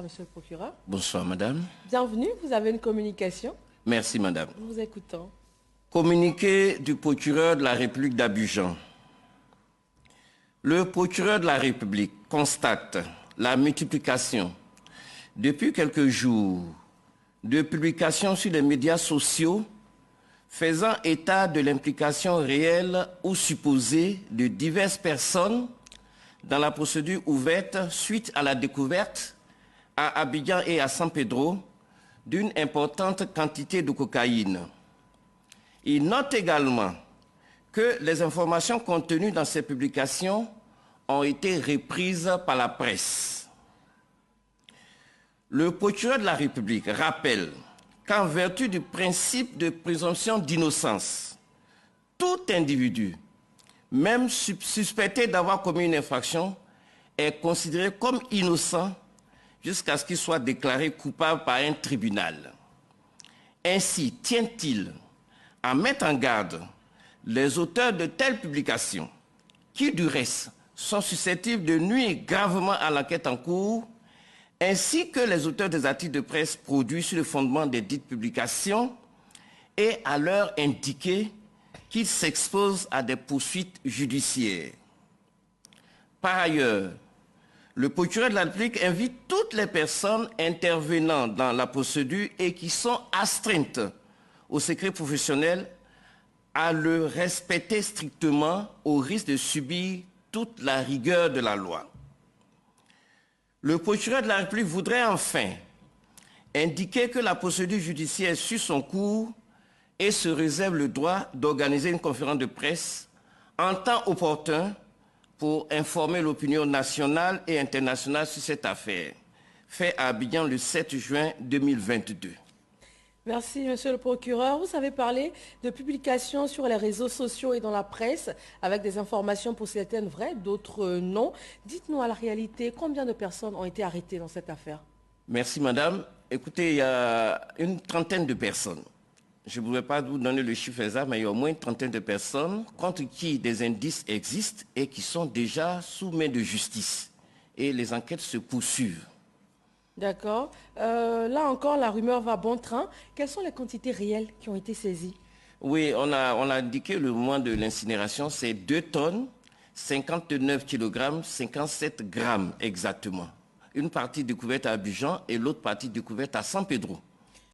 Monsieur le procureur. Bonsoir, madame. Bienvenue, vous avez une communication. Merci, madame. Nous vous écoutons. Communiqué du procureur de la République d'Abidjan. Le procureur de la République constate la multiplication, depuis quelques jours, de publications sur les médias sociaux faisant état de l'implication réelle ou supposée de diverses personnes dans la procédure ouverte suite à la découverte à Abidjan et à San Pedro d'une importante quantité de cocaïne. Il note également que les informations contenues dans ces publications ont été reprises par la presse. Le procureur de la République rappelle qu'en vertu du principe de présomption d'innocence, tout individu, même suspecté d'avoir commis une infraction, est considéré comme innocent jusqu'à ce qu'il soit déclaré coupable par un tribunal. Ainsi, tient-il à mettre en garde les auteurs de telles publications, qui du reste sont susceptibles de nuire gravement à l'enquête en cours, ainsi que les auteurs des articles de presse produits sur le fondement des dites publications, et à leur indiquer qu'ils s'exposent à des poursuites judiciaires. Par ailleurs, le procureur de la République invite toutes les personnes intervenant dans la procédure et qui sont astreintes au secret professionnel à le respecter strictement au risque de subir toute la rigueur de la loi. Le procureur de la République voudrait enfin indiquer que la procédure judiciaire suit son cours et se réserve le droit d'organiser une conférence de presse en temps opportun pour informer l'opinion nationale et internationale sur cette affaire, fait à Abidjan le 7 juin 2022. Merci, monsieur le procureur. Vous avez parlé de publications sur les réseaux sociaux et dans la presse, avec des informations pour certaines vraies, d'autres non. Dites-nous à la réalité, combien de personnes ont été arrêtées dans cette affaire? Merci, madame. Écoutez, il y a une trentaine de personnes. Je ne pourrais pas vous donner le chiffre exact, mais il y a au moins une trentaine de personnes contre qui des indices existent et qui sont déjà sous main de justice. Et les enquêtes se poursuivent. D'accord. Là encore, la rumeur va bon train. Quelles sont les quantités réelles qui ont été saisies? Oui, on a indiqué le moment de l'incinération, c'est 2 tonnes, 59 kg, 57 grammes exactement. Une partie découverte à Abidjan et l'autre partie découverte à San Pedro.